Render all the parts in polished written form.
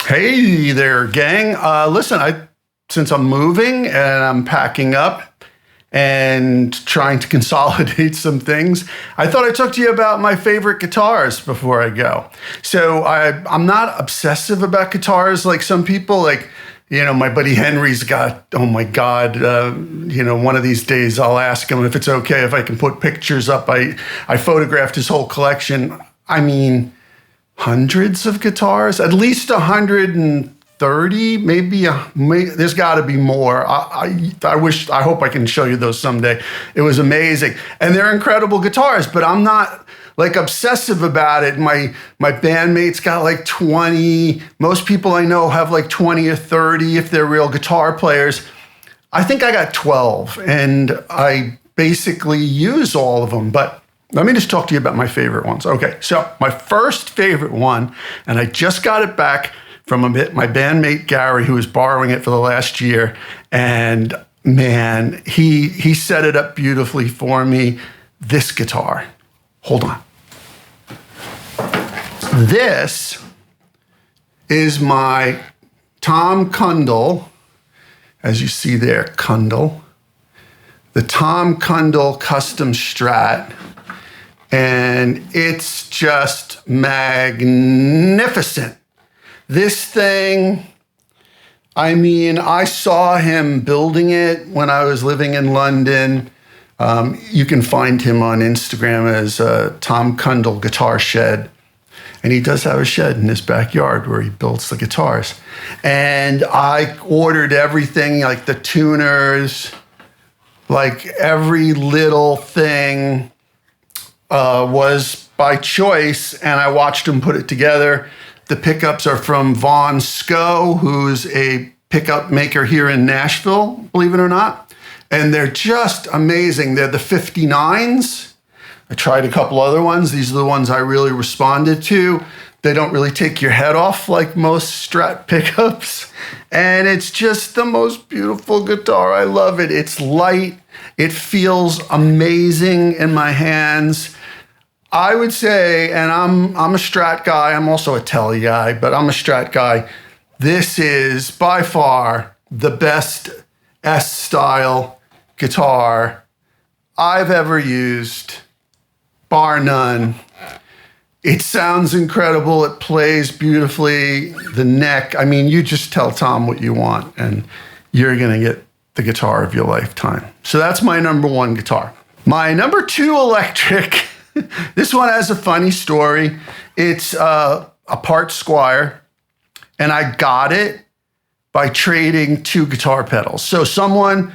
Hey there, gang. Listen, since I'm moving and I'm packing up and trying to consolidate some things, I thought I'd talk to you about my favorite guitars before I go. So I'm not obsessive about guitars like some people. Like, my buddy Henry's got, oh my God, one of these days I'll ask him if it's okay if I can put pictures up. I photographed his whole collection. I mean, hundreds of guitars, at least 130, maybe there's got to be more. I hope I can show you those someday. It was amazing. And they're incredible guitars, but I'm not like obsessive about it. My bandmates got like 20. Most people I know have like 20 or 30 if they're real guitar players. I think I got 12 and I basically use all of them, but let me just talk to you about my favorite ones. Okay, so my first favorite one, and I just got it back from my bandmate Gary, who was borrowing it for the last year, and man, he set it up beautifully for me. This guitar. Hold on. This is my Tomcundle, as you see there, Cundle, the Tomcundle Custom Strat. And it's just magnificent. This thing, I mean, I saw him building it when I was living in London. You can find him on Instagram as Tomcundle Guitar Shed. And he does have a shed in his backyard where he builds the guitars. And I ordered everything, like the tuners, like every little thing. Was by choice, and I watched him put it together. The pickups are from Von Sco, who's a pickup maker here in Nashville, believe it or not. And they're just amazing. They're the 59s. I tried a couple other ones. These are the ones I really responded to. They don't really take your head off like most Strat pickups. And it's just the most beautiful guitar. I love it. It's light. It feels amazing in my hands. I would say, and I'm a Strat guy, I'm also a Tele guy, but I'm a Strat guy. This is by far the best S-style guitar I've ever used, bar none. It sounds incredible. It plays beautifully. The neck, I mean, you just tell Tom what you want, and you're going to get the guitar of your lifetime. So that's my number one guitar. My number two electric, this one has a funny story. It's a part Squire, and I got it by trading two guitar pedals. So someone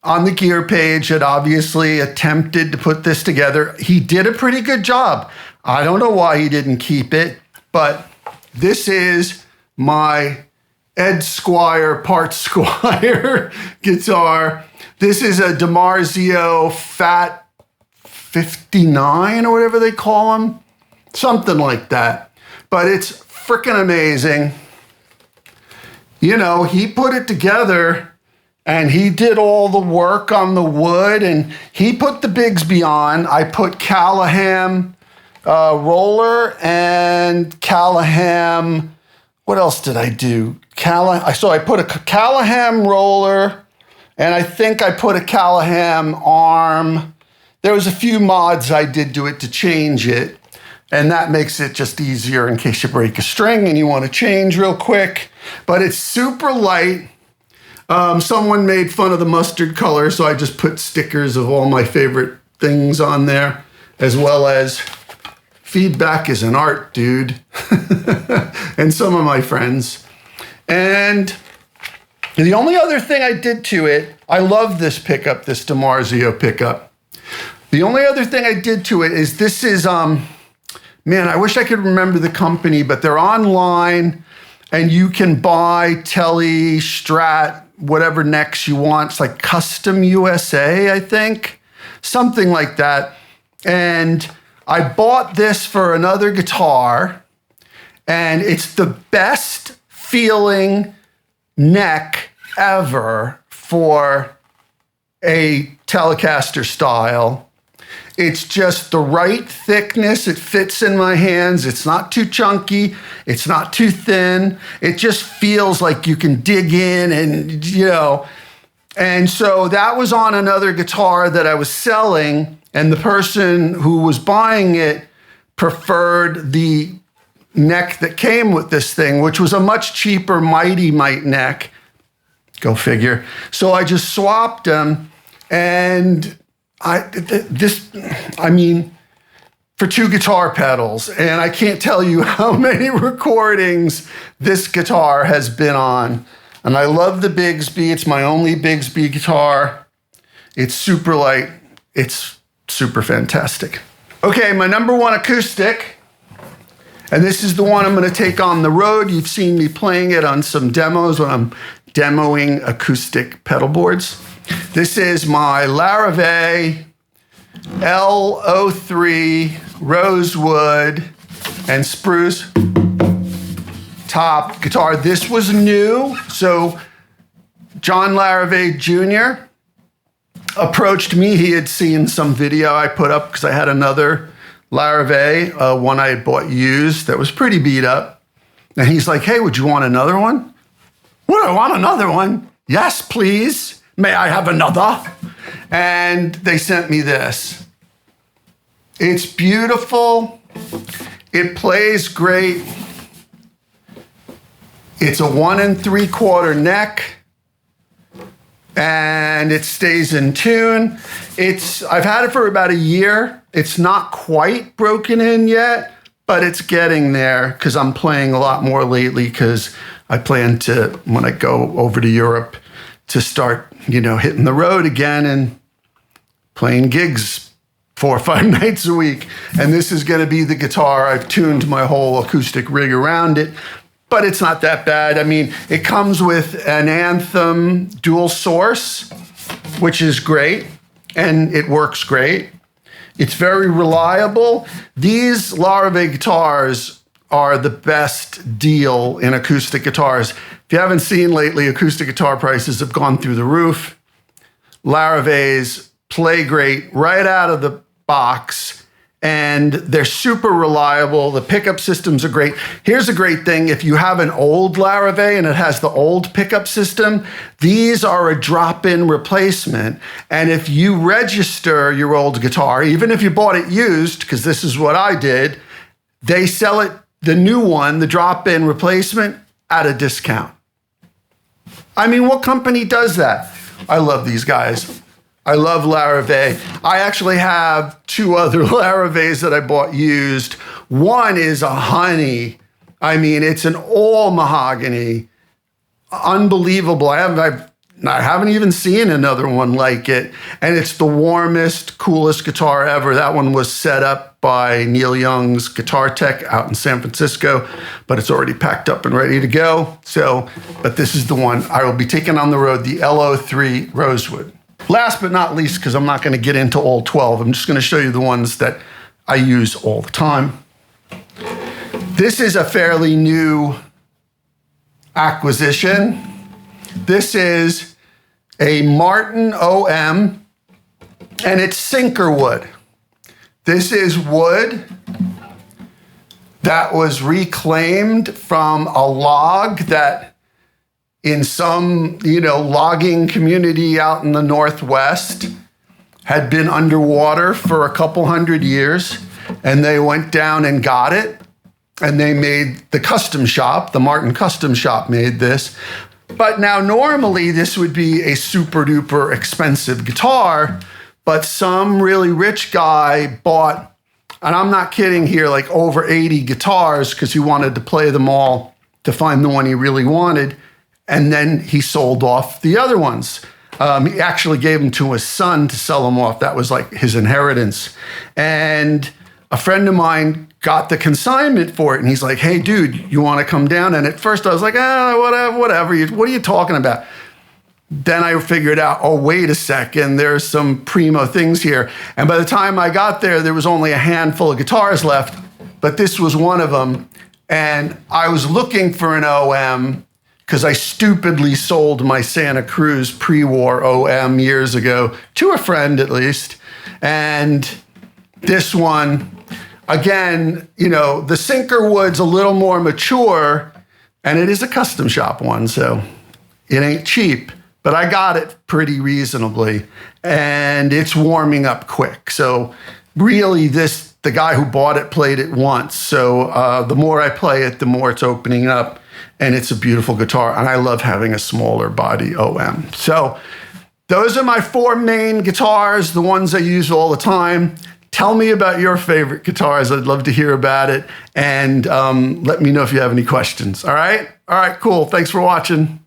on the gear page had obviously attempted to put this together. He did a pretty good job. I don't know why he didn't keep it, but this is my Ed Squire part Squire guitar. This is a DiMarzio Fat 59 or whatever they call them, something like that. But it's freaking amazing. He put it together and he did all the work on the wood and he put the Bigsby on. I put Callahan roller and Callahan, what else did I do? So I put a Callahan roller and I think I put a Callahan arm. There was a few mods I did to it to change it, and that makes it just easier in case you break a string and you want to change real quick. But it's super light. Someone made fun of the mustard color, so I just put stickers of all my favorite things on there, as well as feedback is an art, dude, and some of my friends. And the only other thing I did to it, I love this pickup, this DiMarzio pickup. The only other thing I did to it is this is, man, I wish I could remember the company, but they're online and you can buy Tele, Strat, whatever necks you want. It's like Custom USA, I think, something like that. And I bought this for another guitar, and it's the best feeling neck ever for a Telecaster style. It's just the right thickness. It fits in my hands. It's not too chunky. It's not too thin. It just feels like you can dig in and, And so that was on another guitar that I was selling, and the person who was buying it preferred the neck that came with this thing, which was a much cheaper Mighty Mite neck. Go figure. So I just swapped them, and for 2 guitar pedals, and I can't tell you how many recordings this guitar has been on. And I love the Bigsby. It's my only Bigsby guitar. It's super light. It's super fantastic. Okay, my number 1 acoustic, and this is the one I'm going to take on the road. You've seen me playing it on some demos when I'm demoing acoustic pedal boards. This is my Larave L03 rosewood and spruce top guitar. This was new. So John Larave Jr. approached me. He had seen some video I put up because I had another Larave, one I had bought used that was pretty beat up. And he's like, hey, would you want another one? Would I want another one? Yes, please. May I have another? And they sent me this. It's beautiful. It plays great. It's a 1 3/4 neck, and it stays in tune. I've had it for about a year. It's not quite broken in yet, but it's getting there because I'm playing a lot more lately because I plan to, when I go over to Europe, to start, hitting the road again and playing gigs 4 or 5 nights a week. And this is going to be the guitar. I've tuned my whole acoustic rig around it, but it's not that bad. I mean, it comes with an Anthem dual source, which is great, and it works great. It's very reliable. These Larave guitars are the best deal in acoustic guitars. If you haven't seen lately, acoustic guitar prices have gone through the roof. Laraves play great right out of the box, and they're super reliable. The pickup systems are great. Here's a great thing. If you have an old Larave and it has the old pickup system, these are a drop-in replacement. And if you register your old guitar, even if you bought it used, because this is what I did, they sell it, the new one, the drop-in replacement, at a discount. I mean, what company does that? I love these guys. I love Larave. I actually have 2 other Laraves that I bought used. One is a honey. I mean, it's an all mahogany. Unbelievable. I haven't even seen another one like it. And it's the warmest, coolest guitar ever. That one was set up by Neil Young's Guitar Tech out in San Francisco, but it's already packed up and ready to go. But this is the one I will be taking on the road, the L03 Rosewood. Last but not least, because I'm not going to get into all 12, I'm just going to show you the ones that I use all the time. This is a fairly new acquisition. This is a Martin OM, and it's sinker wood. This is wood that was reclaimed from a log that in some, logging community out in the Northwest had been underwater for a couple hundred years, and they went down and got it, and they made the custom shop, the Martin Custom Shop made this. But now normally this would be a super duper expensive guitar, but some really rich guy bought, and I'm not kidding here, like over 80 guitars because he wanted to play them all to find the one he really wanted. And then he sold off the other ones. He actually gave them to his son to sell them off. That was like his inheritance. And a friend of mine got the consignment for it. And he's like, hey, dude, you want to come down? And at first I was like, whatever. What are you talking about? Then I figured out, oh, wait a second. There's some primo things here. And by the time I got there was only a handful of guitars left. But this was one of them. And I was looking for an OM because I stupidly sold my Santa Cruz pre-war OM years ago to a friend at least. And This one, again, you know, the sinker wood's a little more mature, and it is a custom shop one, so it ain't cheap, but I got it pretty reasonably, and it's warming up quick. So really the guy who bought it played it once. So the more I play it, the more it's opening up, and it's a beautiful guitar, and I love having a smaller body OM. So those are my 4 main guitars, the ones I use all the time. Tell me about your favorite guitars. I'd love to hear about it. And let me know if you have any questions. All right? All right, cool. Thanks for watching.